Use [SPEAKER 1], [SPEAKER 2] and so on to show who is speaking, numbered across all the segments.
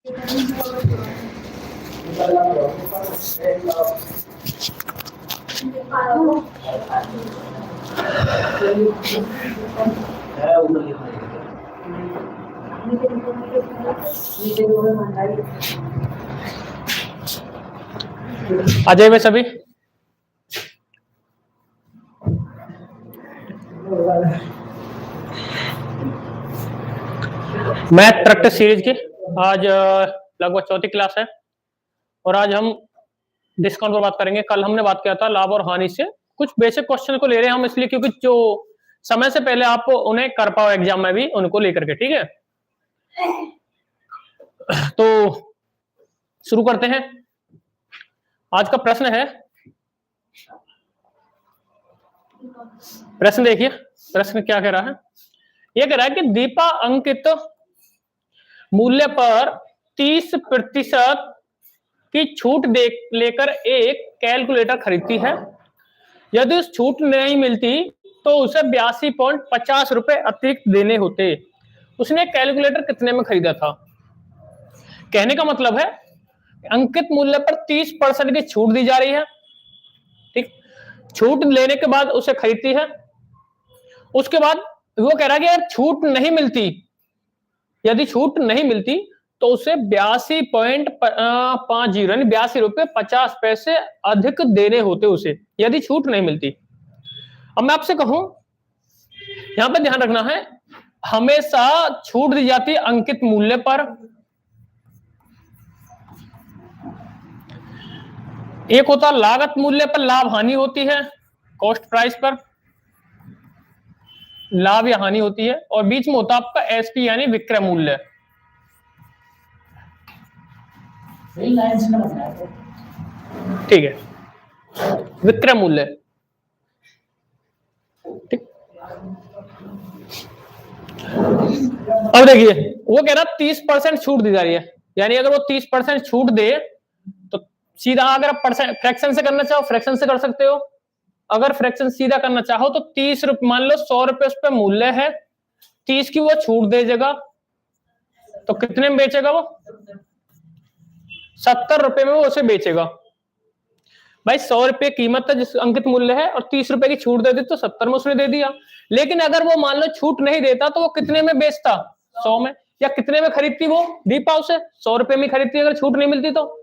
[SPEAKER 1] अजय में सभी math practice series की आज लगभग चौथी क्लास है और आज हम डिस्काउंट पर बात करेंगे। कल हमने बात किया था लाभ और हानि से। कुछ बेसिक क्वेश्चन को ले रहे हैं हम इसलिए क्योंकि जो समय से पहले आप उन्हें कर पाओ एग्जाम में भी उनको लेकर के, ठीक है। तो शुरू करते हैं। आज का प्रश्न है, प्रश्न देखिए प्रश्न क्या कह रहा है। यह कह रहा है कि दीपा अंकित मूल्य पर 30% की छूट लेकर एक कैलकुलेटर खरीदती है। यदि उस छूट नहीं मिलती तो उसे 82.50 रुपए अतिरिक्त देने होते। उसने कैलकुलेटर कितने में खरीदा था? कहने का मतलब है अंकित मूल्य पर 30% की छूट दी जा रही है, ठीक। छूट लेने के बाद उसे खरीदती है। उसके बाद वो कह रहा है कि यार छूट नहीं मिलती, यदि छूट नहीं मिलती तो उसे 82.50 यानी 82 रुपए 50 पैसे अधिक देने होते उसे, यदि छूट नहीं मिलती। अब मैं आपसे कहूं, यहां पर ध्यान रखना है, हमेशा छूट दी जाती है अंकित मूल्य पर। एक होता लागत मूल्य पर लाभ हानि होती है, कॉस्ट प्राइस पर लाभ या हानि होती है, और बीच में होता आपका एसपी यानी विक्रय मूल्य। ठीक है, विक्रय मूल्य, ठीक। अब देखिए वो कह रहा 30% छूट दी जा रही है, यानी अगर वो 30% छूट दे तो सीधा, अगर आप फ्रैक्शन से करना चाहो फ्रैक्शन से कर सकते हो। अगर फ्रैक्शन सीधा करना चाहो तो 30 रुपए, मान लो 100 रुपए उस पर मूल्य है, 30 की वो छूट दे देगा तो कितने में बेचेगा वो? 70 रुपए में वो उसे बेचेगा। भाई 100 रुपए कीमत है जिस अंकित मूल्य है, और 30 रुपए की छूट दे दी तो 70 में उसने दे दिया। लेकिन अगर वो मान लो छूट नहीं देता तो वो कितने में बेचता? 100 में। या कितने में खरीदती वो दीपा? उसे 100 रुपए में खरीदती अगर छूट नहीं मिलती तो।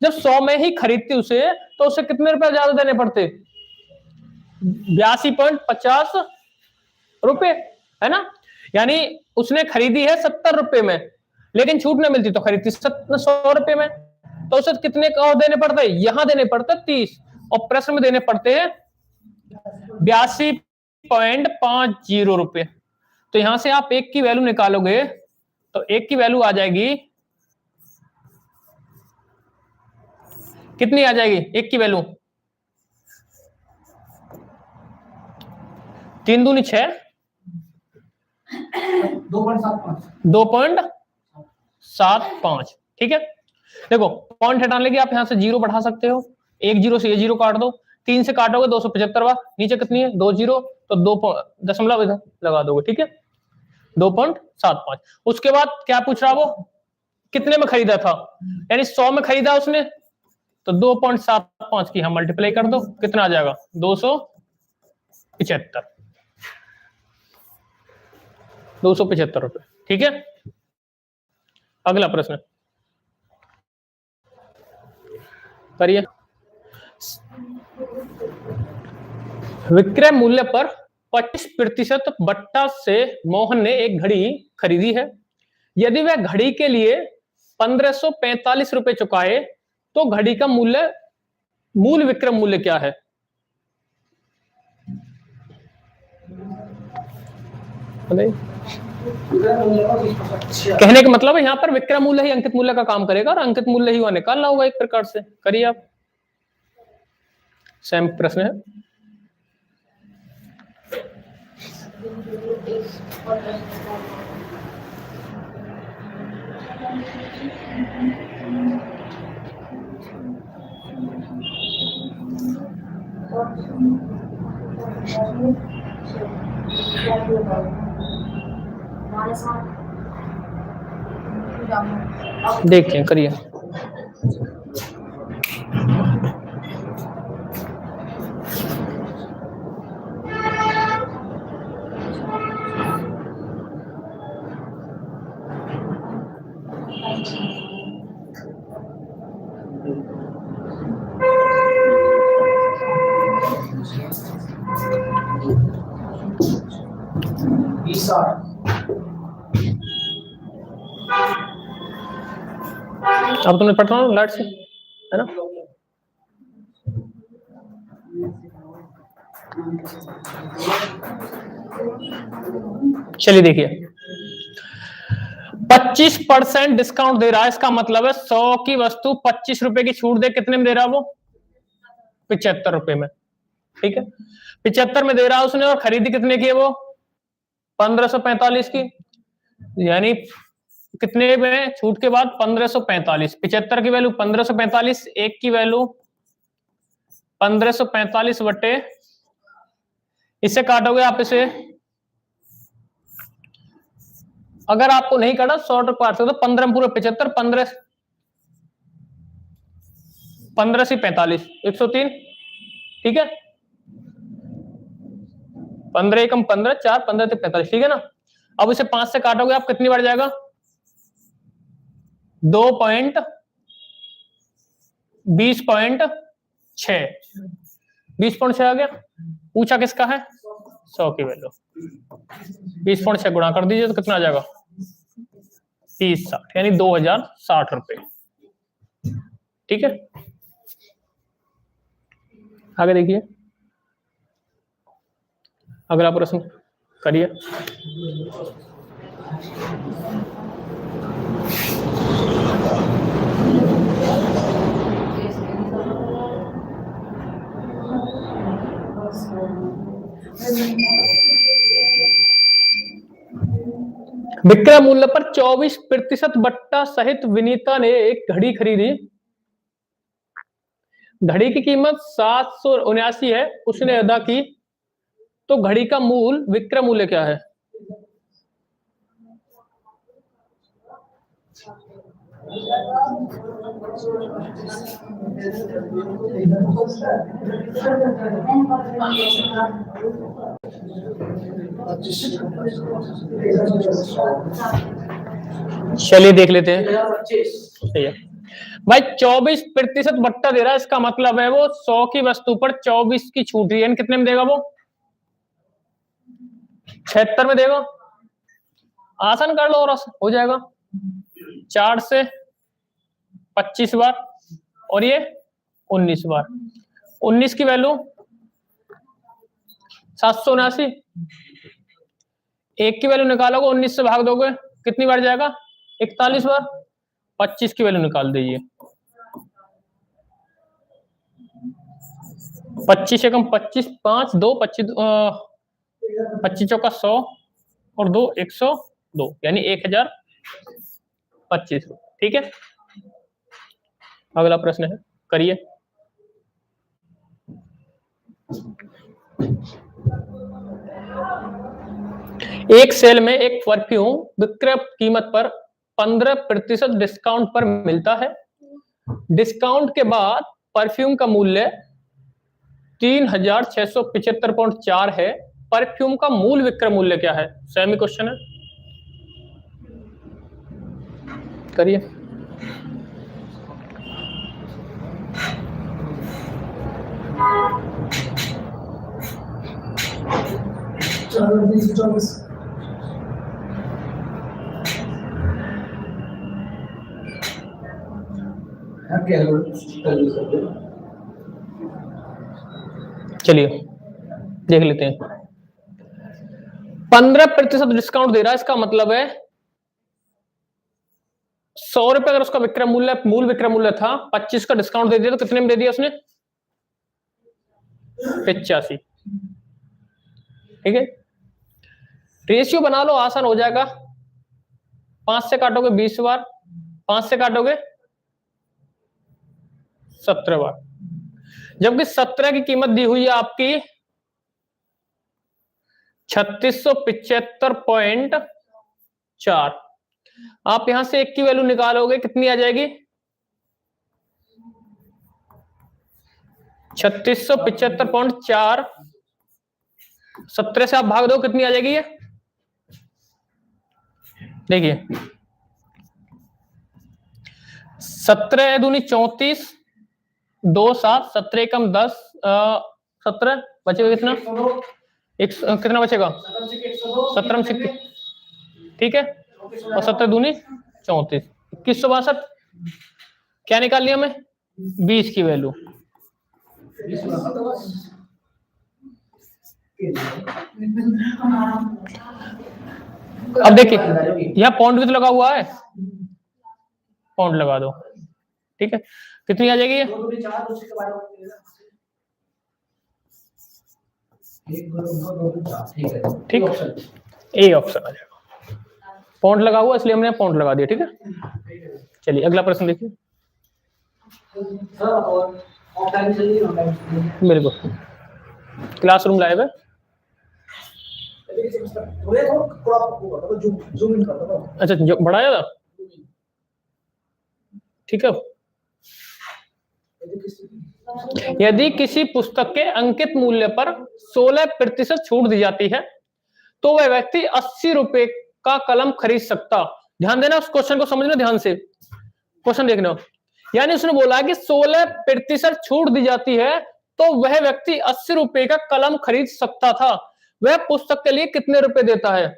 [SPEAKER 1] जब 100 में ही खरीदती उसे तो उसे कितने रुपए ज्यादा देने पड़ते? 82.50 रुपए, है ना। यानी उसने खरीदी है 70 रुपए में, लेकिन छूट नहीं मिलती तो खरीदती 100 रुपए में, तो उसे कितने का देने पड़ते हैं? यहां देने पड़ते 30, और प्रश्न में देने पड़ते हैं 82.50 रुपए। तो यहां से आप एक की वैल्यू निकालोगे तो एक की वैल्यू आ जाएगी, कितनी आ जाएगी एक की वैल्यू? 3 दूनी 6, 2.75, ठीक है। देखो पॉइंट हटाने लगे आप, यहां से जीरो बढ़ा सकते हो, एक जीरो से ये जीरो काट दो, 3 से काटोगे 275 बार, नीचे कितनी है? 2 जीरो, तो 2 दशमलव इधर लगा दोगे, ठीक है। 2.75। उसके बाद क्या पूछ रहा वो? कितने में खरीदा था? यानी 100 में खरीदा उसने, तो 2.75 की हम मल्टीप्लाई कर दो, कितना आ जाएगा? 275, 275 रुपए, ठीक है। अगला प्रश्न करिए। विक्रय मूल्य पर 25% बट्टा से मोहन ने एक घड़ी खरीदी है। यदि वह घड़ी के लिए 1545 रुपए चुकाए तो घड़ी का मूल विक्रय मूल्य क्या है? कहने का मतलब है यहां पर विक्रय मूल्य ही अंकित मूल्य का काम करेगा, और अंकित मूल्य ही वह निकालना होगा एक प्रकार से। करिए आप, सेम प्रश्न है। देखते हैं, करिए। अब तुमने पढ़ा ना लाइट से, है ना? चलिए देखिए, 25% डिस्काउंट दे रहा है, इसका मतलब है 100 की वस्तु 25 रुपए की छूट दे, कितने में दे रहा है वो? 75 रुपए में। ठीक है, 75 में दे रहा है उसने, और खरीदी कितने की है वो? 1545 की। यानी कितने में छूट के बाद? 1545। 75 की वैल्यू 1545, एक की वैल्यू 1545 बटे, इससे काटोगे आप इसे, अगर आपको नहीं काटा 100 रुपये काट सकते, 15 में पूरे 75, 15 से 45, 103। ठीक है, 15 एकम 15, 4 15 से 45। ठीक है ना? अब इसे 5 से काटोगे आप, कितनी बार जाएगा? 2.20.6, 20.6 आ गया। पूछा किसका है? 100 की वैल्यू। 20.6 गुणा कर दीजिए तो कितना आ जाएगा? 3060, यानी 2060 रुपए। ठीक है, आगे देखिए, अगला प्रश्न करिए। विक्रय मूल्य पर 24% बट्टा सहित विनीता ने एक घड़ी खरीदी। घड़ी की कीमत 779 है, उसने अदा की, तो घड़ी का मूल विक्रय मूल्य क्या है? चलिए देख लेते हैं। सही है भाई, 24% बट्टा दे रहा है, इसका मतलब है वो 100 की वस्तु पर 24 की छूट रही है। कितने में देगा वो? 76 में देगा। आसान कर लो और हो जाएगा। 4 से 25 बार और ये 19 बार। 19 की वैल्यू 779, एक की वैल्यू निकालोगे 19 से भाग दोगे, कितनी बार जाएगा? 41 बार। 25 की वैल्यू निकाल दीजिए। 25 एकम 25, 5 2 25, 25 चौका 100 और 2 102, यानी 1025। ठीक है, अगला प्रश्न है, करिए। एक सेल में एक परफ्यूम विक्रय कीमत पर 15% डिस्काउंट पर मिलता है। डिस्काउंट के बाद परफ्यूम का मूल्य 3675.4 है। परफ्यूम का मूल विक्रय मूल्य क्या है? सेमी क्वेश्चन है, करिए। चलिए देख लेते हैं। 15% डिस्काउंट दे रहा है, इसका मतलब है 100 रुपए अगर उसका विक्रय मूल्य, मूल विक्रय मूल्य था, 25 का डिस्काउंट दे दिया, तो कितने में दे दिया उसने? 85। ठीक है, रेशियो बना लो, आसान हो जाएगा। 5 से काटोगे 20 बार, 5 से काटोगे 17 बार, जबकि 17 की कीमत दी हुई है आपकी 3675.4। आप यहां से 1 की वैल्यू निकालोगे, कितनी आ जाएगी? 3675.4। 17 से आप भाग दो, कितनी आ जाएगी ये? देखिए 17 दूनी 34, 2 7, 17 कम 10, 17 बचेगा कितना? कितना बचेगा? 17 ठीक है, और 17 दूनी 34, 2162। क्या निकाल लिया मैं? 20 की वैल्यू। अब देखिए यह पॉइंट भी तो लगा हुआ है, पॉइंट लगा दो, ठीक है। कितनी आ जाएगी ये? ठीक, ए ऑप्शन आ जाएगा। पॉइंट लगा हुआ इसलिए हमने पॉइंट लगा दिया, ठीक है। चलिए अगला प्रश्न देखिए। बिल्कुल क्लासरूम लाइव है। अच्छा बड़ा ज्यादा, ठीक है। यदि किसी पुस्तक के अंकित मूल्य पर 16% छूट दी जाती है तो वह व्यक्ति 80 रुपए का कलम खरीद सकता। ध्यान देना, उस क्वेश्चन को समझना ध्यान से, क्वेश्चन देखना। यानी उसने बोला कि 16% छूट दी जाती है तो वह व्यक्ति 80 रुपए का कलम खरीद सकता था। वह पुस्तक के लिए कितने रुपए देता है?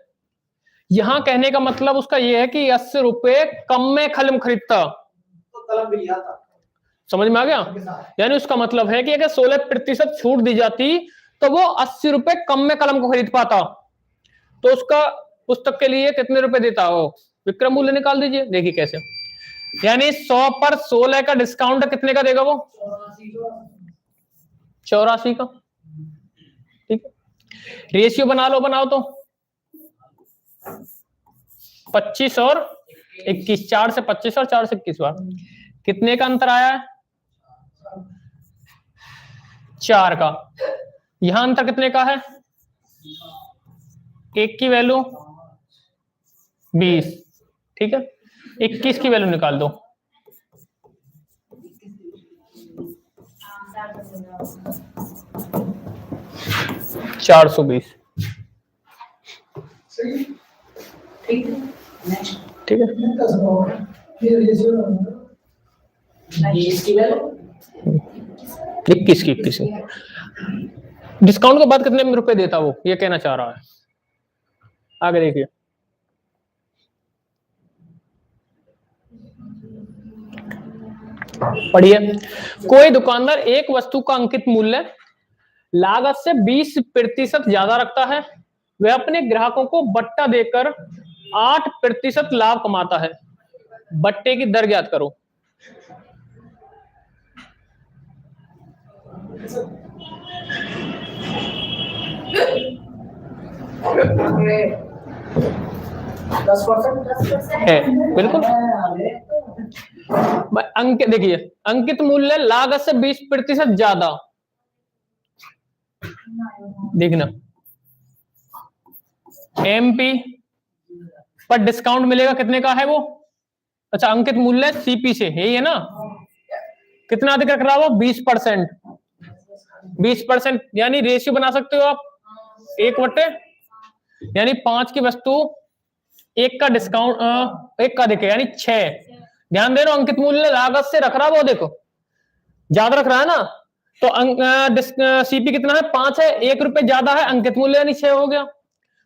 [SPEAKER 1] यहां कहने का मतलब उसका यह है कि 80 रुपए कम में कलम खरीदता, तो कलम भी लिया था। समझ में आ गया? यानी उसका मतलब है कि अगर 16% छूट दी जाती तो वो 80 रुपए कम में कलम को खरीद पाता, तो उसका पुस्तक के लिए कितने रुपए देता हो? विक्रम मूल्य निकाल दीजिए, देखिए कैसे। यानी 100 पर 16 का डिस्काउंट कितने का देगा वो? 84 का, ठीक है। रेशियो बना लो, बनाओ तो 25 और 21, 4 से 25 और 4 से 21 बार कितने का अंतर आया है? 4 का। यहां अंतर कितने का है? 1 की वैल्यू 20, ठीक है। 21 की वैल्यू निकाल दो। 420, ठीक है। 21 की डिस्काउंट के बाद कितने रुपए देता वो, ये कहना चाह रहा है। आगे देखिए, पढ़िए। कोई दुकानदार एक वस्तु का अंकित मूल्य लागत से 20% ज्यादा रखता है। वह अपने ग्राहकों को बट्टा देकर 8% लाभ कमाता है। बट्टे की दर ज्ञात करो। है बिल्कुल। अंक देखिए, अंकित मूल्य लागत से 20% ज्यादा, देखना एमपी पर डिस्काउंट मिलेगा, कितने का है वो? अच्छा, अंकित मूल्य सीपी से, यही है ना। कितना अधिक रख रहा है वो? 20%। 20% यानी रेशियो बना सकते हो आप 1/, यानी 5 की वस्तु 1 का डिस्काउंट 1 का देखे, यानी 6। ध्यान दे रहे हो, अंकित मूल्य लागत से रख रहा है वो, देखो ज्यादा रख रहा है ना, तो सीपी कितना है? 5 है, 1 रुपए ज्यादा है, अंकित मूल्य यानी 6 हो गया।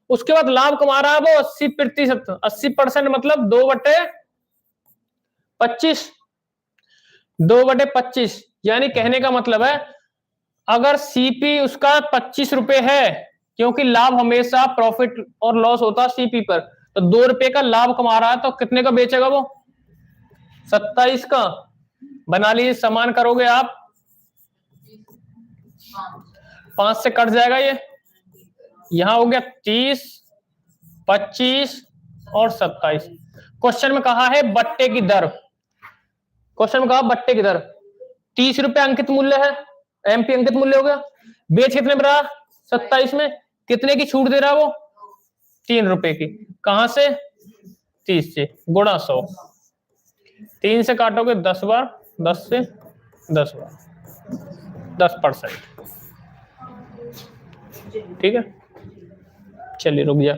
[SPEAKER 1] उसके बाद लाभ कमा रहा है वो 80%। 80% मतलब 2/25, 2/25। यानी कहने का मतलब है अगर सीपी उसका 25 रुपए है, क्योंकि लाभ हमेशा प्रॉफिट और लॉस होता है सीपी पर, तो 2 रुपए का लाभ कमा रहा है, तो कितने का बेचेगा वो? 27 का। बना लीजिए, समान करोगे आप, 5 से कट जाएगा ये, यहां हो गया 30, 25 और 27। क्वेश्चन में कहा है बट्टे की दर, क्वेश्चन में कहा बट्टे की दर 30 रुपए अंकित मूल्य है, एमपी अंकित मूल्य हो गया। बेच कितने में रहा? 27 में। कितने की छूट दे रहा है वो? 3 रुपए की। कहां से? 30 से गुणा 100, 3 से काटोगे 10 बार, 10 से 10 बार, 10%। ठीक है, चलिए रुक जा।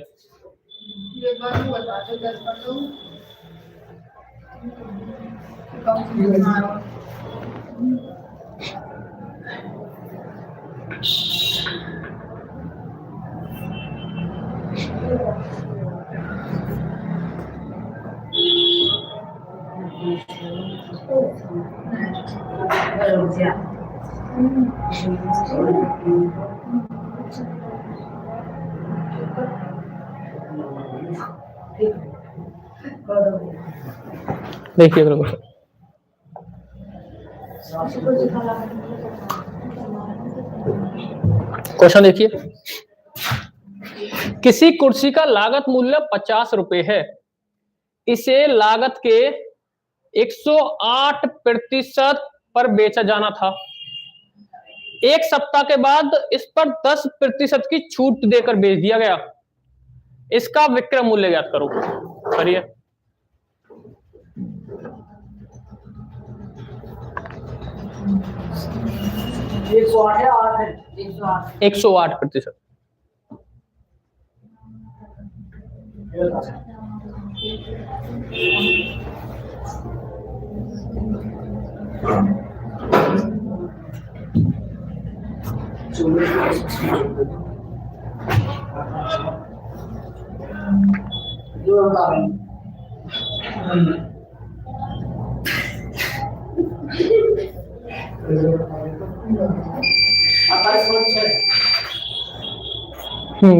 [SPEAKER 1] देखिए क्वेश्चन देखिए, किसी कुर्सी का लागत मूल्य 50 रुपए है, इसे लागत के 108% पर बेचा जाना था। एक सप्ताह के बाद इस पर 10% की छूट देकर बेच दिया गया, इसका विक्रय मूल्य ज्ञात करो। करिए। एक सौ आठ प्रतिशत।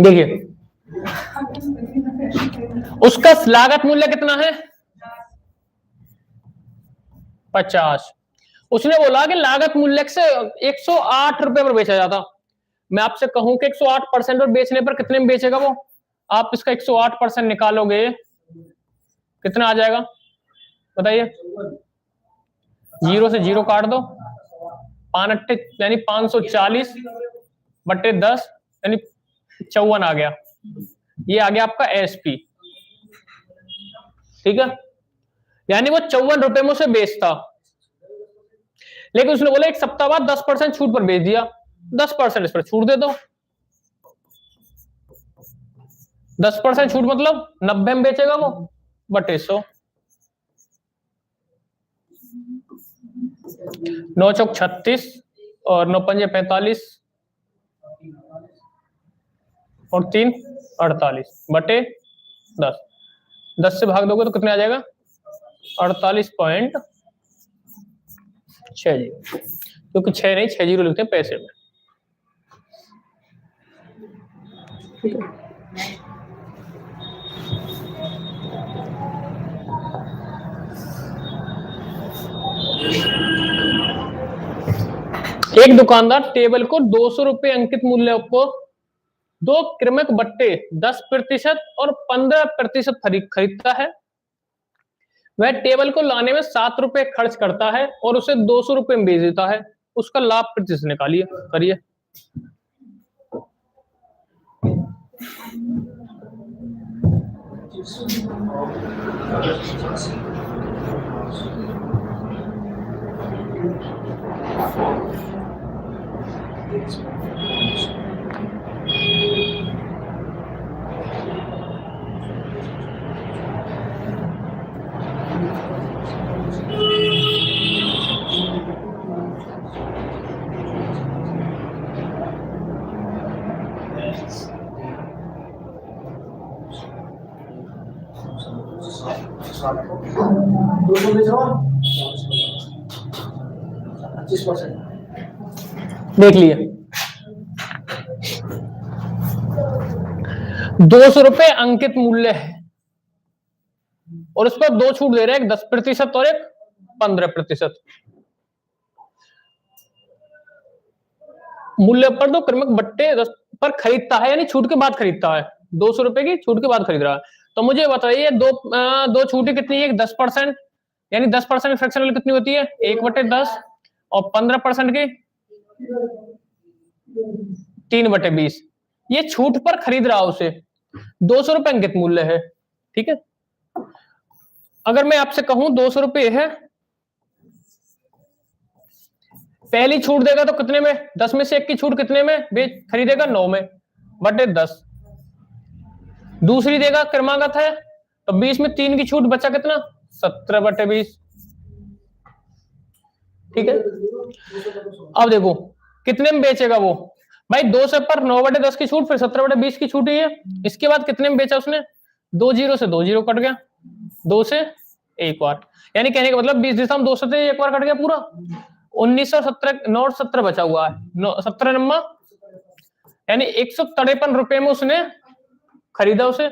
[SPEAKER 1] देखिए उसका लागत मूल्य कितना है? 50। उसने बोला कि लागत मूल्य से 108 रुपए पर बेचा जाता। मैं आपसे कहूं कि 108% पर बेचने पर कितने में बेचेगा वो? आप इसका 108% निकालोगे, कितना आ जाएगा बताइए? 0 से 0 काट दो, 5 यानी 540 बटे 10 यानी 54 आ गया। ये आ गया आपका एसपी। ठीक है, यानी वो 54 रुपए में उसे बेचता, लेकिन उसने बोला एक सप्ताह बाद 10% छूट पर बेच दिया। 10% इस पर छूट दे दो। 10% छूट मतलब 90 में बेचेगा वो, बटे 100। 9 चौक 36 और 9 पंजे 45 और 3 48 बटे 10। 10 से भाग दोगे तो कितने आ जाएगा? 48.60, क्योंकि 6 नहीं 6 जीरो लिखते हैं पैसे में। ठीक है, एक दुकानदार टेबल को 200 रुपए अंकित मूल्य को 2 क्रमिक बट्टे 10% और 15% खरीदता है। वह टेबल को लाने में 7 रुपए खर्च करता है और उसे 200 रुपए में बेच देता है। उसका लाभ प्रतिशत निकालिए। करिए। देख लिए 200 रुपए अंकित मूल्य है और उस पर 2 छूट दे रहे हैं, एक 10% और एक 15%। मूल्य पर 2 क्रमिक बट्टे 10 पर खरीदता है, यानी छूट के बाद खरीदता है। 200 रुपए की छूट के बाद खरीद रहा है। तो मुझे बताइए दो छूटें कितनी है? 10%, यानी 10% फ्रैक्शनल कितनी होती है? 1/10 और 15% की 3/20। ये छूट पर खरीद रहा उसे, 200 रुपए अंकित मूल्य है। ठीक है, अगर मैं आपसे कहूं 200 रुपये है, पहली छूट देगा तो कितने में, 10 में से 1 की छूट कितने में बेच खरीदेगा, 9 में बटे 10। दूसरी देगा क्रमागत है तो 20 में 3 की छूट बचा कितना, 17 बटे 20। ठीक है, अब देखो कितने में बेचेगा वो भाई, 200 पर 9 बटे 10 की छूट, फिर 17 बटे 20 की छूट ही है। इसके बाद कितने में बेचा उसने, 2 जीरो से 2 जीरो कट गया, 2 से एक बार, यानी कहने का मतलब 20 दिशा में 2 से एक बार कट गया पूरा। 1917 9 17 बचा हुआ है, 17 नंबर यानी 153 रुपए में उसने खरीदा उसे।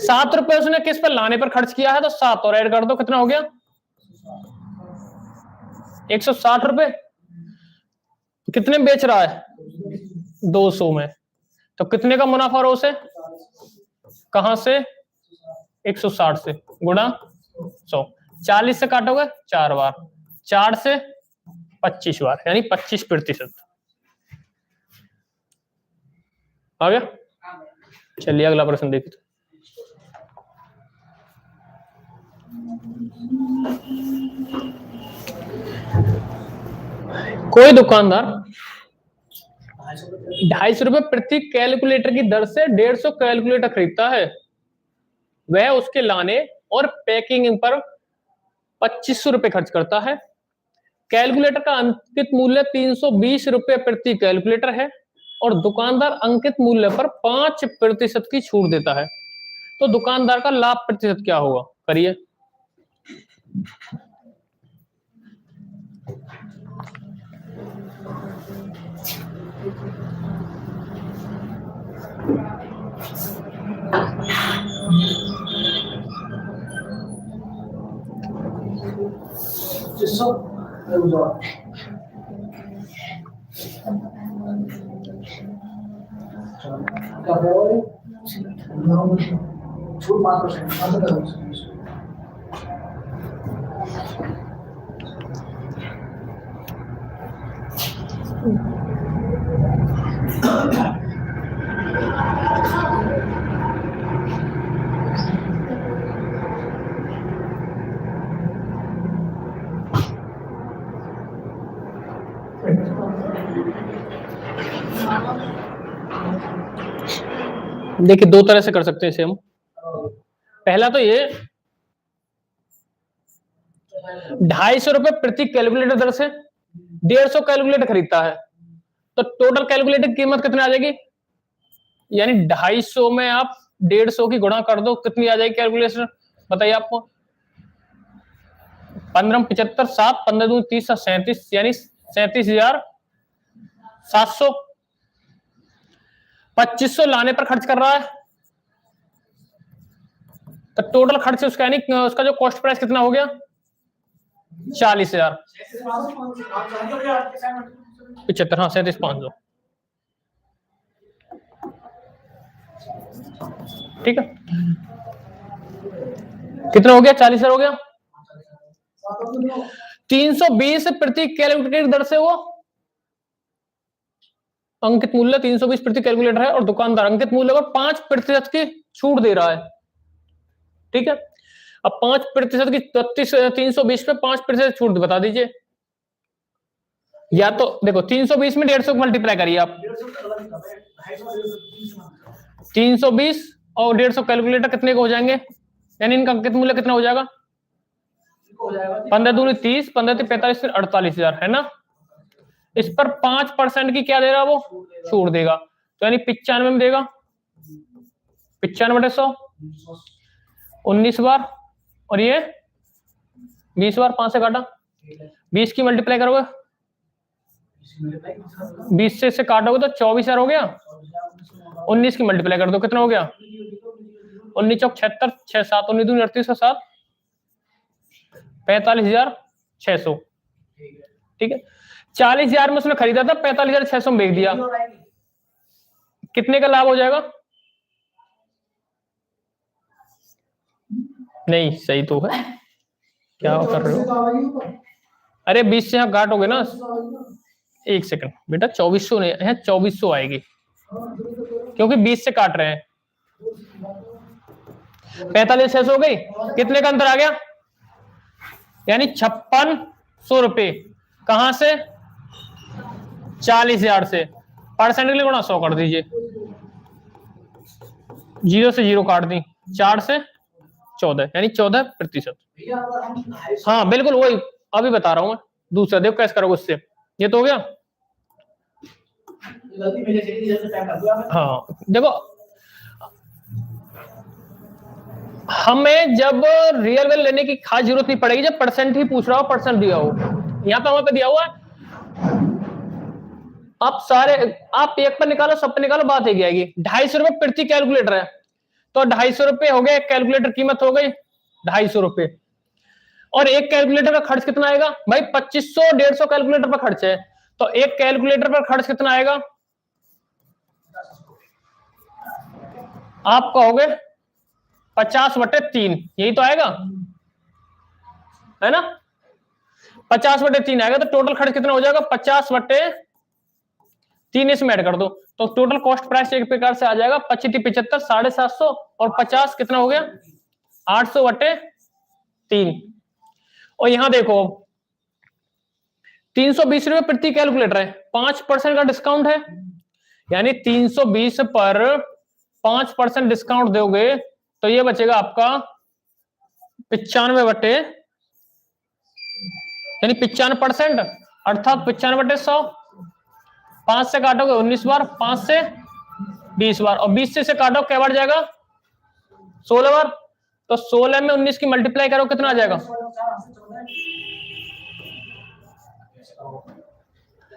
[SPEAKER 1] 7 रुपए उसने किस पर, लाने पर खर्च किया है, तो 7 और ऐड कर दो, कितना हो गया 160 रुपए। कितने में बेच रहा है, 200 में, तो कितने का मुनाफा रहा उसे, कहां से 160 से गुणा 100, 40 से काटोगे 4 बार, 4 से 25 बार, यानी 25%। आ गया, चलिए अगला प्रश्न देखिए। कोई दुकानदार 250 रुपए प्रति कैलकुलेटर की दर से 150 कैलकुलेटर खरीदता है। वह उसके लाने और पैकिंग पर 2500 रुपए खर्च करता है। कैलकुलेटर का अंकित मूल्य 320 रुपए प्रति कैलकुलेटर है और दुकानदार अंकित मूल्य पर 5% की छूट देता है, तो दुकानदार का लाभ प्रतिशत क्या होगा, करिए। देखिए दो तरह से कर सकते हैं इसे हम। पहला तो ये 250 रुपए प्रति कैलकुलेटर दर से 150 कैलकुलेटर खरीदता है, तो टोटल कैलकुलेटर की कीमत कितनी आ जाएगी, यानी 250 में आप 150 की गुणा कर दो, कितनी आ जाएगी कैलकुलेटर बताइए आपको। 15 75 7 15 दूनी 30 37, यानी 37,700। 2500 लाने पर खर्च कर रहा है, तो टोटल खर्च उसका यानी उसका जो कॉस्ट प्राइस कितना हो गया 40,000। 75, हाँ 37,500, ठीक है। कितना हो गया, 40,000 हो गया। 320 प्रति कैलकुलेटर दर से वो अंकित मूल्य 320 प्रति कैलकुलेटर है और दुकानदार अंकित मूल्य पर 5% की छूट दे रहा है, ठीक है। अब 5% की 320 पे 5% छूट बता दीजिए, या तो देखो 320 में 150 मल्टीप्लाई करिए आप, 320 और 150 कैलकुलेटर कितने को हो जाएंगे, यानी इनका अंकित मूल्य कितना हो जाएगा, 15 दूनी 30, 15 से 45, 48,000 है ना। इस पर 5% की क्या दे रहा वो, छूट देगा, तो यानी 95 में देगा, 95/100 19 बार, और ये 20 बार, 5 से काटा, 20 की मल्टीप्लाई करोगे, 20 से काटोगे तो 24,000 हो गया। 19 की मल्टीप्लाई कर दो, कितना हो गया, 19 चौक 76, 6 7 19 दूनी 38 7, 45,600, ठीक है। 40,000 में उसने खरीदा था, 45,600 में बेच दिया, कितने का लाभ हो जाएगा, नहीं सही तो है, क्या कर रहे हो, अरे 20 से यहाँ काटोगे ना, एक सेकंड बेटा, 2400 नहीं है, 2400 आएगी, क्योंकि 20 से काट रहे हैं। 45,600 हो गई, कितने का अंतर आ गया, यानी 5600 रुपए। कहां से, 40,000 से। परसेंट के लिए गुणा 100 कर दीजिए, 0 से 0 काट दी, 4 से 14, यानी 14%। हाँ बिल्कुल वही अभी बता रहा हूं मैं। दूसरा देखो कैसे करोगे उससे, ये तो हो गया। हाँ देखो, हमें जब रियल वैल्यू लेने की खास जरूरत नहीं पड़ेगी जब परसेंट ही पूछ रहा हो, परसेंट दिया हो। यहाँ पे हमारे पे दिया हुआ है, आप सारे आप एक पर निकालो, सब पर निकालो, बात एक आएगी। 250 रुपए प्रति कैलकुलेटर है, तो 250 रुपए हो गए, कैलकुलेटर कीमत हो गई 250 रुपए। और एक कैलकुलेटर का खर्च कितना आएगा भाई, 2500, 150 कैलकुलेटर पर खर्च है, तो एक कैलकुलेटर पर खर्च कितना आएगा, आप कहोगे 50/3, यही तो आएगा, है ना। 50/3 आएगा, तो टोटल खर्च कितना हो जाएगा, 50/3, इसमें ऐड कर दो, तो टोटल कॉस्ट प्राइस एक प्रकार से आ जाएगा 25 75 750, और 50 कितना हो गया, 800/3। और यहां देखो 320 रुपए प्रति कैलकुलेटर है, 5% का डिस्काउंट है, यानी 320 पर 5% डिस्काउंट दोगे तो ये बचेगा आपका 95 यानी 95%, अर्थात 95/100। 5 से काटोगे 19 बार, 5 से 20 बार, और 20 से काटो क्या बार जाएगा, 16 बार। तो 16 में 19 की मल्टीप्लाई करो, कितना आ जाएगा,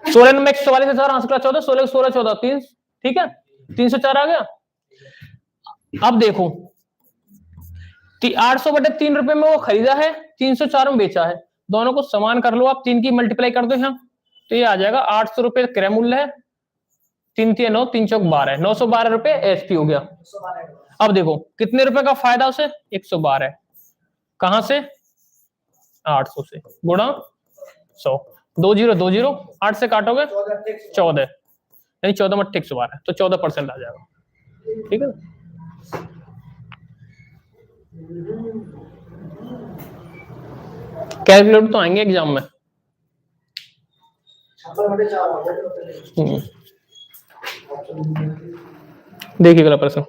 [SPEAKER 1] 16 में 144,000, 14, 16 16 14 3, ठीक है, 304 आ गया। अब देखो 800/3 रुपए में वो खरीदा है, 304 में बेचा है, दोनों को समान कर लो आप, 3 की मल्टीप्लाई कर दो यहाँ, तो ये आ जाएगा 800 रुपए क्रय मूल्य है, 3 3 9 3 4 12, 912 रुपए एसपी हो गया। अब देखो कितने रुपए का फायदा उसे, 112, कहां से, 800 से, गुणा 100, 2020, 8 से काटोगे 14, यानी 14/112, तो 14% आ जाएगा, ठीक है। कैलकुलेटर तो आएंगे एग्जाम में। देखिए अगला प्रश्न,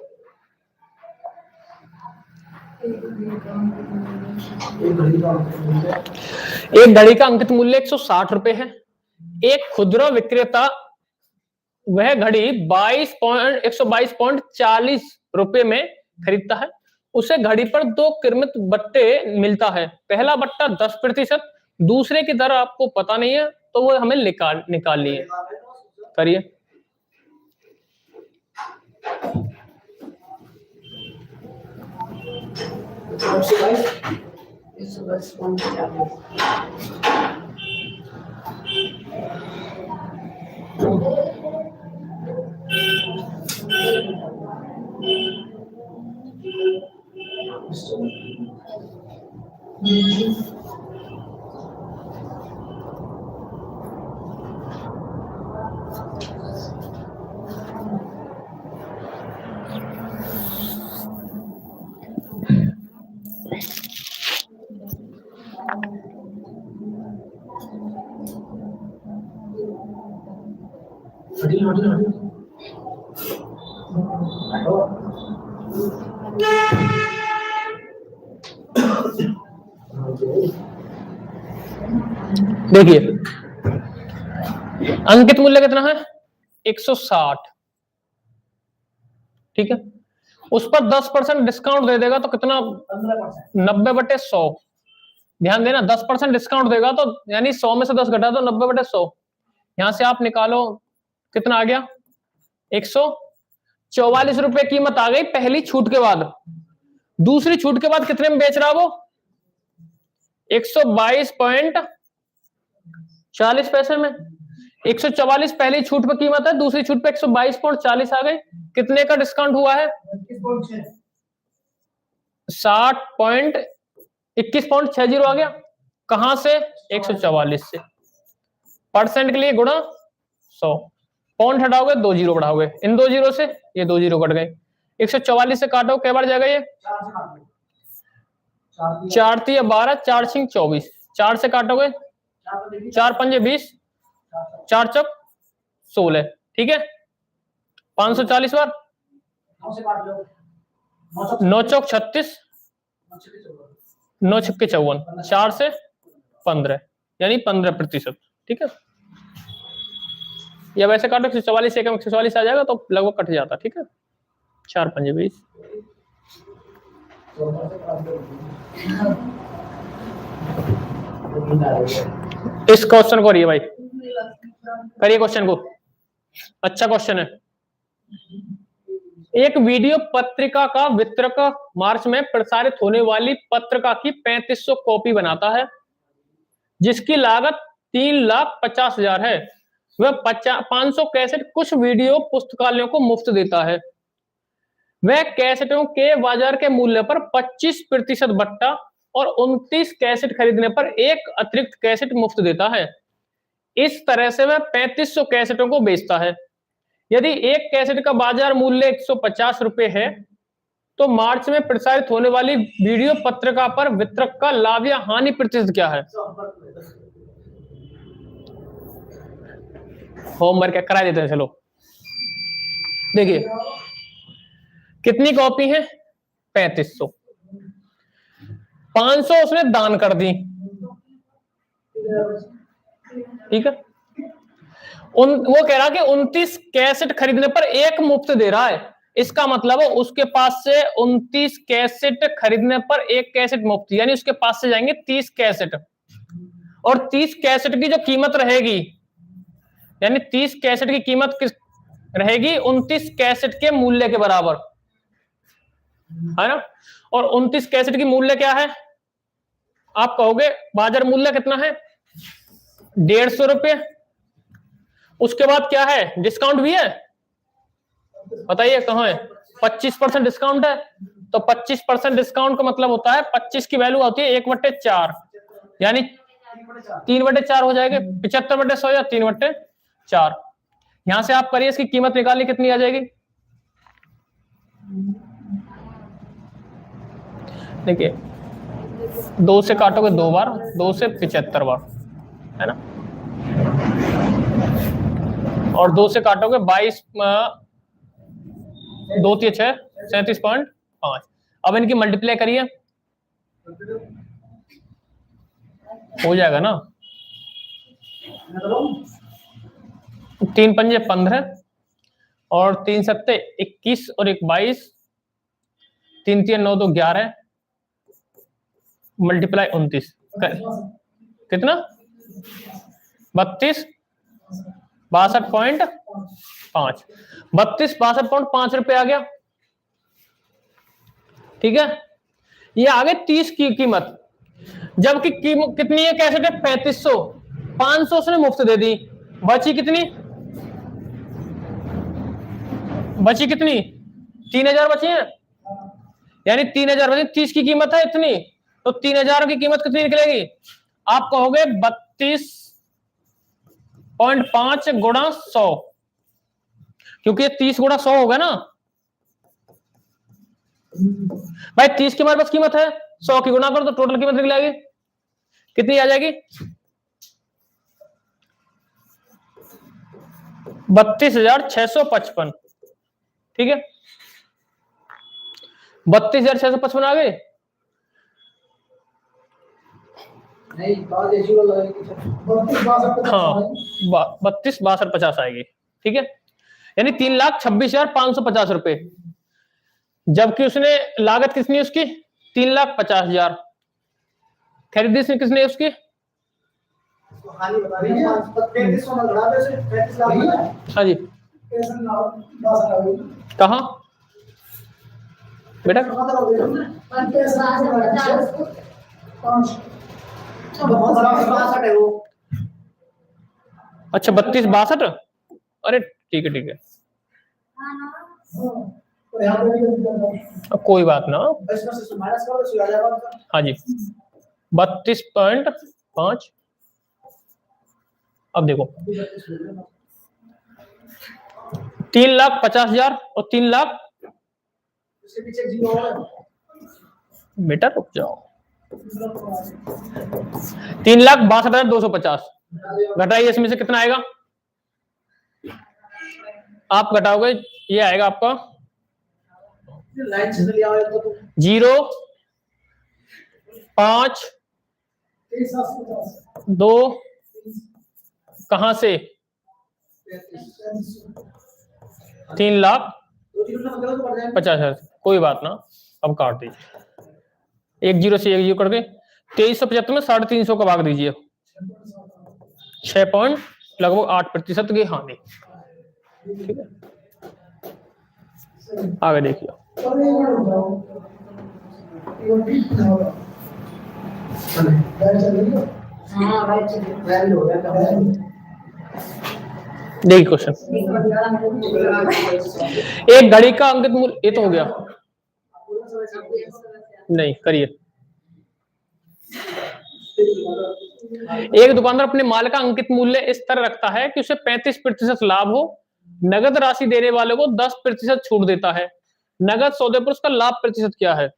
[SPEAKER 1] एक घड़ी का अंकित मूल्य 160 रुपए है। एक खुदरा विक्रेता वह घड़ी 122.40 रुपए में खरीदता है, उसे घड़ी पर 2 कीमत बट्टे मिलता है, पहला बट्टा 10%, दूसरे की दर आपको पता नहीं है, तो वो हमें निकाल लिए, करिए। देखिए अंकित मूल्य कितना है, 160, ठीक है, उस पर 10% डिस्काउंट दे देगा तो कितना, 90/100। ध्यान देना 10% डिस्काउंट देगा तो यानी 100 में से 10 घटा दो, 90/100। यहां से आप निकालो कितना आ गया, 144 रुपए कीमत आ गई पहली छूट के बाद। दूसरी छूट के बाद कितने में बेच रहा वो, 122.40 में। 144 पहली छूट पे कीमत है, दूसरी छूट पे 122.40 आ गई। कितने का डिस्काउंट हुआ है, 60.21.60 आ गया। कहां से, 144 से। परसेंट के लिए गुणा 100, पॉइंट हटाओगे 2 जीरो बढ़ाओगे, इन 2 जीरो से ये 2 जीरो कट गए, 144 से काटो, क्या बार जाएगा ये? 4 3 12, 4 6 24, 4 से काटोगे 4 5 20, 4 चौक 16, ठीक है। 540 बार, 9 चौक 36, 9 छक्के 54, 4 से 15, यानी 15%, ठीक है। या वैसे काटो 144 एकम 144 आ जाएगा तो लगभग कट जाता, ठीक है। 4 5 20। इस क्वेश्चन को करिए भाई, करिए क्वेश्चन को, अच्छा क्वेश्चन है। एक वीडियो पत्रिका का वितरक मार्च में प्रसारित होने वाली पत्रिका की 3500 कॉपी बनाता है, जिसकी लागत 3,50,000 है। वह 500 कैसेट कुछ वीडियो पुस्तकालयों को मुफ्त देता है। वह कैसेटों के बाजार के मूल्य पर 25% बट्टा और 29 कैसेट खरीदने पर एक अतिरिक्त कैसेट मुफ्त देता है। इस तरह से वह 3500 कैसेटों को बेचता है। यदि एक कैसेट का बाजार मूल्य 150 रुपए है, तो मार्च में प्रसारित होने वाली वीडियो पत्रिका पर वितरक का लाभ या हानि प्रतिशत क्या है? होमवर्क करा देते हैं, चलो देखिए कितनी कॉपी है? 3500। 500 उसने दान कर दी, ठीक है। वो कह रहा कि 29 कैसेट खरीदने पर एक मुफ्त दे रहा है। इसका मतलब है उसके पास से 29 कैसेट खरीदने पर एक कैसेट मुफ्त, यानी उसके पास से जाएंगे 30 कैसेट, और 30 कैसेट की जो कीमत रहेगी, यानी 30 कैसेट की कीमत किस रहेगी? 29 कैसेट के मूल्य के बराबर, है ना। और 29 कैसेट की मूल्य क्या है? आप कहोगे बाजार मूल्य कितना है? 150 रुपये। उसके बाद क्या है? डिस्काउंट भी है, बताइए कहां है? 25% डिस्काउंट है। तो 25% डिस्काउंट का मतलब होता है 25 की वैल्यू होती है 1/4, यानी 3/4 हो जाएगा। 75/100 या 3/4। यहां से आप करिए, इसकी कीमत निकालिए कितनी आ जाएगी। देखिए 2 से काटोगे 2 बार, 2 से 75 बार, है ना। और 2 से काटोगे 22, 2 3 6 37.5। अब इनकी मल्टीप्लाई करिए, हो जाएगा ना। 3 पंजे 15 और 3 सत्ते 21 और 1 22, 3 3 9 2 11, मल्टीप्लाई 29, कितना? 32 62.5, 32 62.5 रुपए आ गया, ठीक है। ये आ गए 30 की कीमत, जबकि कितनी है कैसेट? 3500। 500 उसने मुफ्त दे दी, बची कितनी? बची कितनी? 3000 बची है, यानी 3000 बची। 30 की कीमत है इतनी, तो 3000 की कीमत कितनी निकलेगी? आप कहोगे 32.5 गुणा 100, क्योंकि ये 30 गुणा 100 होगा ना भाई। 30 की हमारे पास कीमत है, 100 की गुणा करो तो टोटल कीमत निकल आएगी, कितनी आ जाएगी? 32,655, ठीक है। 32,655 आ गए। हाँ 32 62 50 आएगी, ठीक है। यानी 3,26,550 रुपए, जबकि उसने लागत कितनी उसकी? 3,50,000। खरीदी किसने उसकी? हाँ जी, कहा बेटा? अच्छा 32 62, अरे ठीक है ठीक है, अब कोई बात ना। हाँ जी 32.5। अब देखो 3,50,000 और 3,00,000 बेटा रुक जाओ। 3,62,250 घटाइए, इसमें से कितना आएगा? आप घटाओगे, ये आएगा आपका 0, 5, 2, कहां से 3,50,000। कोई बात ना, अब काट दीजिए। 1 0 से 1 0 करके 2375 में 350 का भाग दीजिए। 6 पॉइंट लगभग 8% की हानि। ठीक है, आगे देखिए। देखिए क्वेश्चन, एक घड़ी का अंकित मूल्य, ये तो हो गया, नहीं करिए। एक दुकानदार अपने माल का अंकित मूल्य इस तरह रखता है कि उसे 35% लाभ हो, नगद राशि देने वाले को 10% छूट देता है। नगद सौदे पर उसका लाभ प्रतिशत क्या है?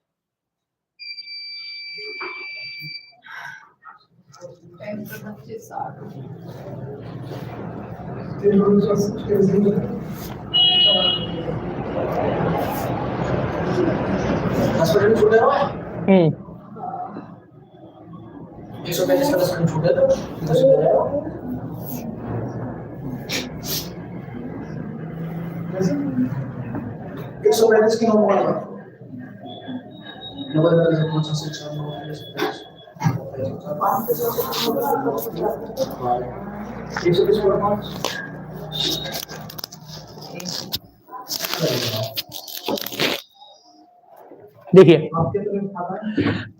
[SPEAKER 1] देखिए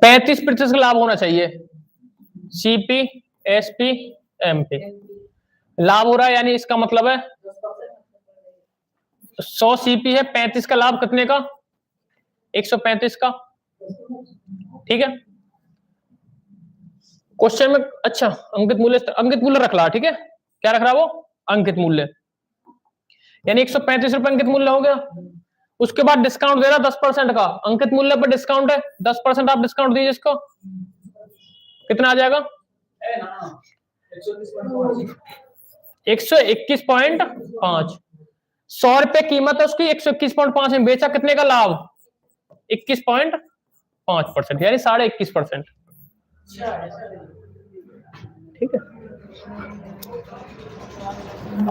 [SPEAKER 1] 35% का लाभ होना चाहिए। सीपी, एसपी, एमपी लाभ हो रहा है, यानी इसका मतलब है 100 सीपी है, 35 का लाभ कितने का? 135 का। ठीक है, क्वेश्चन में अच्छा अंकित मूल्य रख रहा। ठीक है, क्या रख रहा वो? अंकित मूल्य, यानी 135 रुपए अंकित मूल्य हो गया। उसके बाद डिस्काउंट दे रहा 10% का, अंकित मूल्य पर डिस्काउंट है, 10% आप डिस्काउंट दीजिए इसको, कितना आ जाएगा? 121.5। 100 रुपए कीमत है उसकी, 121.5 में बेचा, कितने का लाभ? 21.5%, यानी 21.5%। ठीक है,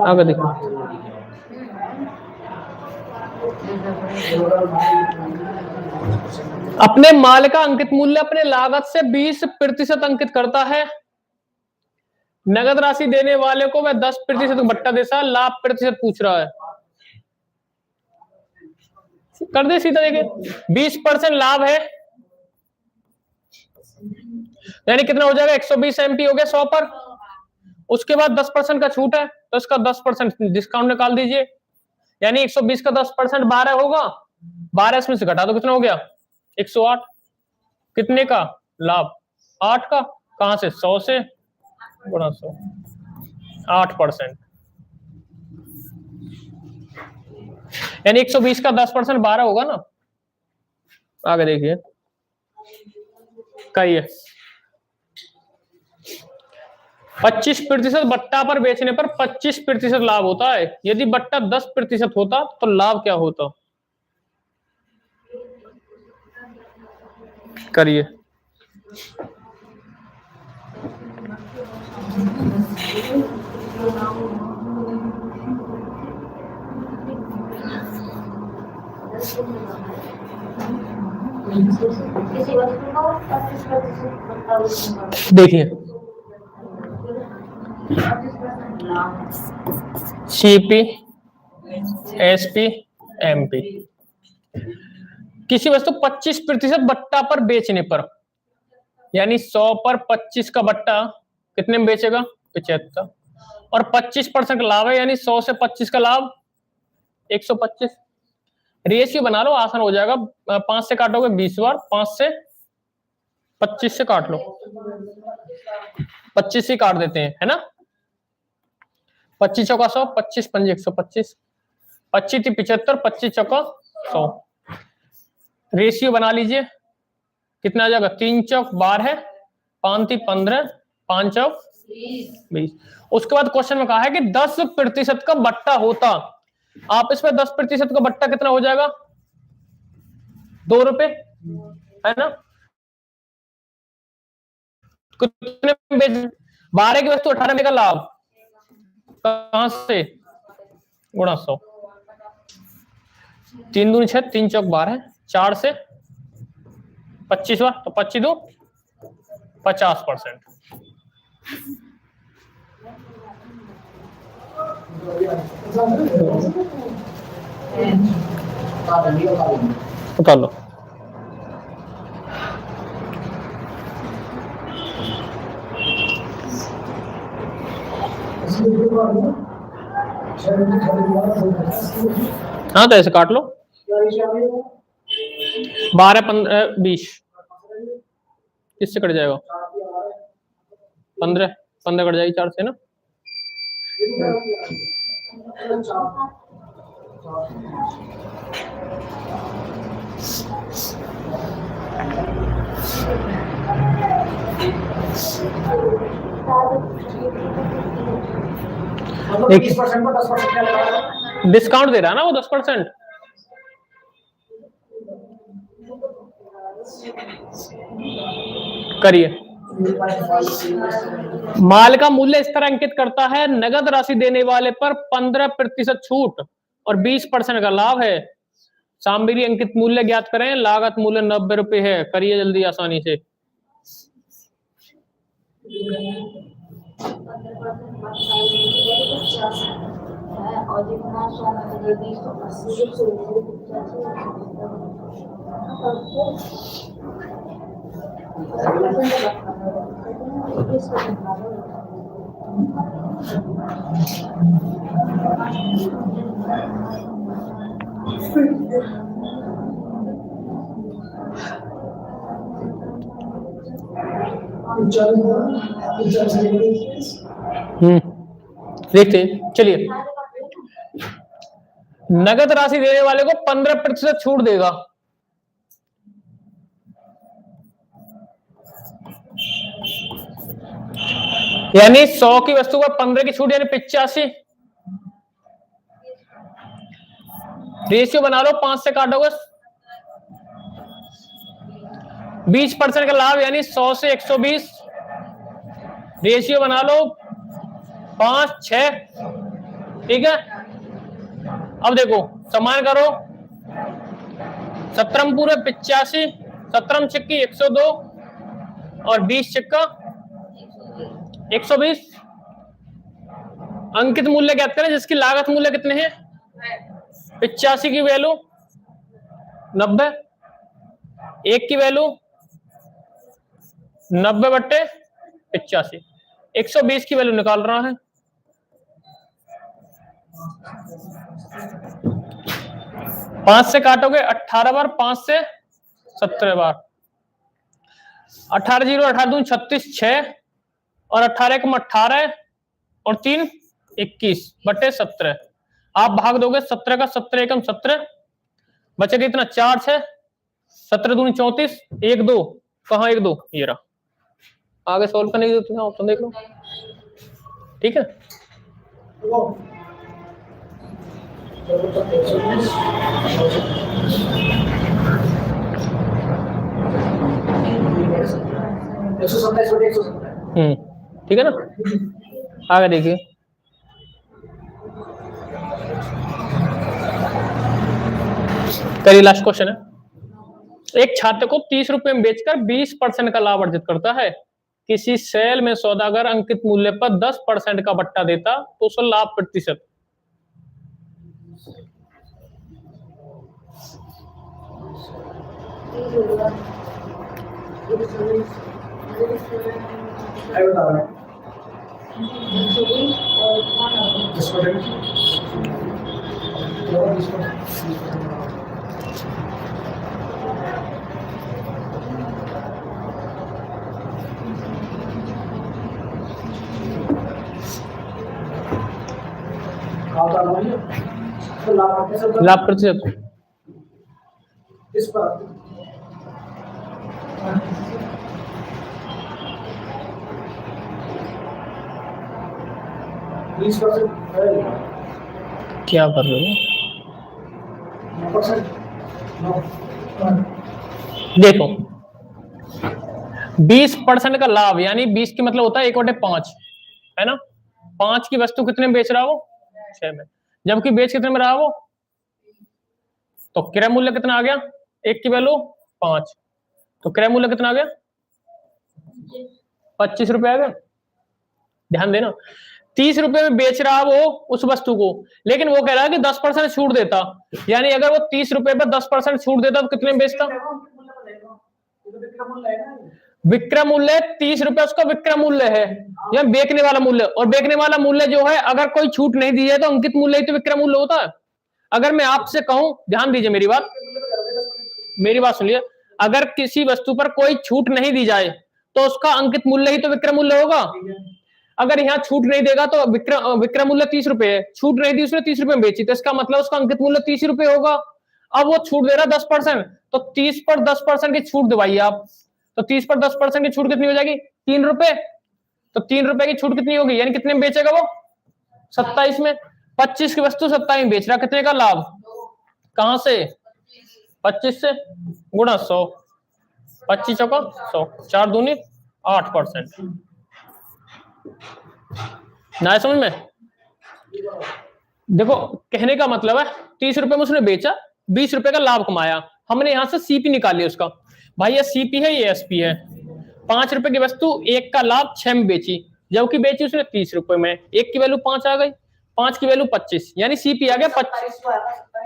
[SPEAKER 1] आगे देखो। अपने माल का अंकित मूल्य अपने लागत से 20% अंकित करता है। नगद राशि देने वाले को वह 10% बट्टा देता है। लाभ प्रतिशत पूछ रहा है, कर दे सीधा। देखिए 20% लाभ है, यानी कितना हो जाएगा? 120 एमपी हो गया 100 पर। उसके बाद 10% का छूट है, तो इसका 10% डिस्काउंट निकाल दीजिए, यानी 120 का 10% 12 होगा। 12 इसमें से घटा दो, कितना हो गया? 108। कितने का लाभ? 8 का। कहां से? 100 से गुणा 100, 8%, यानी 120 का 10% 12 होगा ना। आगे देखिए, कहिए 25% बट्टा पर बेचने पर 25% लाभ होता है। यदि बट्टा 10% होता तो लाभ क्या होता? करिए। देखिए सीपी, एसपी, एमपी, किसी वस्तु 25% बट्टा पर बेचने पर, यानी 100 पर 25 का बट्टा कितने में बेचेगा? 75, और 25% लाभ है, यानी 100 से 25 का लाभ 125। रेशियो बना लो, आसान हो जाएगा। 5 से काटोगे 20 बार, 5 से 25 से काट लो, 25 ही काट देते हैं, है ना। 25 चौका 100, 25 पंजे 125, 25 थी 75, 25 चौका 100। रेशियो बना लीजिए, कितना आ जाएगा, 3 चौक 12, 5 × 15, 5 चौक 20। उसके बाद क्वेश्चन में कहा है कि 10% का बट्टा होता, आप इसमें 10% का बट्टा कितना हो जाएगा, 2 रुपए, है ना। कितने बेच, 12 की वस्तु 18 में का लाभ, कहां से, गुणा 100, 3 दूनी 6, 3 चौक 12, 4 से 25 हुआ, तो 25 दो 50%। उतार लो। हाँ तो ऐसे काट लो, 12, 15, 20 किससे कट जाएगा, 15 कट जाएगी 4 से ना। डिस्काउंट दे रहा है ना वो 10%। करिए, माल का मूल्य इस तरह अंकित करता है, नगद राशि देने वाले पर 15% छूट और 20% का लाभ है। सामग्री अंकित मूल्य ज्ञात करें, लागत मूल्य 90 रुपए है। करिए जल्दी आसानी से। देखते हैं, चलिए। नगद राशि देने वाले को 15% छूट देगा, यानी 100 की वस्तु पर 15 की छूट, यानी 85। रेशियो बना लो, 5 से काटोगे 20% का लाभ, यानी 100 से 120। रेशियो बना लो 5, 6, ठीक है। अब देखो समान करो, 17 पूरे 85, 17 छिक्की 102 और 20 छिक्का 120। अंकित मूल्य ज्ञात करें जिसकी लागत मूल्य कितने हैं, 85 की वैल्यू 90, 1 की वैल्यू 90/85, 120 की वैल्यू निकाल रहा है। पांच से काटोगे 18 बार, 5 से 17 बार, 18 0 18 दूनी 36, 6 और 18 × 18 और 3 21/17। आप भाग दोगे 17 का, 17 एकम 17, बचेगा इतना 4 6, 17 दूनी 34, 1 2, कहाँ 1 2, ये रहा। आगे सोल्व करने की ऑप्शन देख लो, ठीक है। ठीक है ना। आगे देखिए, करिए, लास्ट क्वेश्चन है। एक छात्र को 30 रुपए में बेचकर 20% का लाभ अर्जित करता है। किसी सेल में सौदागर अंकित मूल्य पर 10% का बट्टा देता तो उसका लाभ प्रतिशत। लाभ प्रतिशत क्या कर रहे हो? देखो 20% का लाभ यानी 20 की मतलब होता है 1/5 है ना। 5 की वस्तु कितने में बेच रहा हो? 6 में। जबकि बेच कितने में रहा वो? तो क्रय मूल्य कितना आ गया? 1 की वैल्यू 5, तो क्रय मूल्य कितना आ गया? 25 रुपए आ गया। ध्यान देना 30 रुपए में बेच रहा वो उस वस्तु को, लेकिन वो कह रहा है कि 10% छूट देता, यानी अगर वो 30 रुपए पर 10% छूट देता तो कितने में बेचता? विक्रय मूल्य 30 रुपए उसका विक्रय मूल्य है या बेचने वाला मूल्य, और बेचने वाला मूल्य जो है अगर कोई छूट नहीं दी है तो अंकित मूल्य ही तो विक्रय मूल्य होता है। अगर मैं आपसे कहूं, ध्यान दीजिए मेरी बात सुनिए, अगर किसी वस्तु पर कोई छूट नहीं दी जाए तो उसका अंकित मूल्य ही तो विक्रय मूल्य होगा। अगर यहाँ छूट नहीं देगा तो विक्रय मूल्य 30 रुपए है, छूट नहीं दी उसने 30 रुपए में बेची, तो इसका मतलब उसका अंकित मूल्य 30 रुपए होगा। अब वो छूट दे रहा 10%, तो 30 पर 10% की छूट दवाइए आप, तो 30 पर 10% की छूट कितनी हो जाएगी? 3 रुपए। तो 3 रुपए की छूट कितनी होगी, यानी कितने में बेचेगा वो? 27 में। 25 की वस्तु 27 में बेच रहा, कितने का लाभ? कहां से? 25 से गुणा 100, 25 चौका 100, 4 दूनी 8%। ना समझ में? देखो कहने का मतलब है 30 रुपए में उसने बेचा, 20 रुपए का लाभ कमाया, हमने यहां से सीपी निकाल लिया उसका। भाई ये सीपी है, ये एसपी है। 5 रुपए की वस्तु 1 का लाभ 6 में बेची, जबकि बेची उसने 30 रुपए में, 1 की वैल्यू 5 आ गई, 5 की वैल्यू 25, यानी सीपी आ गया 25।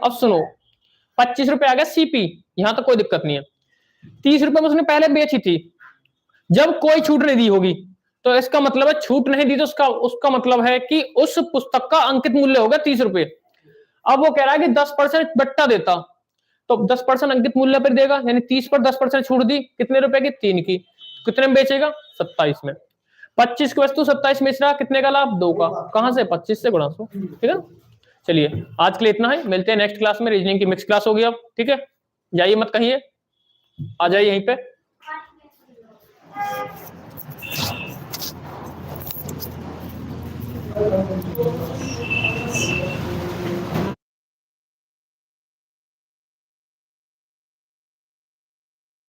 [SPEAKER 1] अब सुनो 25 रुपए आ गया सीपी, यहां तक कोई दिक्कत नहीं है। 30 रुपए में उसने पहले बेची थी, जब कोई छूट नहीं दी होगी तो इसका मतलब है छूट नहीं दी तो उसका मतलब है कि उस पुस्तक का अंकित मूल्य होगा 30 रुपए। अब वो कह रहा है कि 10% बट्टा देता, तो 10% अंकित मूल्य पर देगा, यानी 30 पर 10% छूट दी, कितने रुपए की? 3 की, कितने में बेचेगा? 27 में। 25 की वस्तु 27 बेच रहा, कितने का लाभ? 2 का, कहां से? 25 से गुणा 100। ठीक है, चलिए आज के लिए इतना है, मिलते हैं नेक्स्ट क्लास में। रीजनिंग की मिक्स क्लास होगी अब, ठीक है, जाइए मत कहिए, आ जाइए यहीं पे।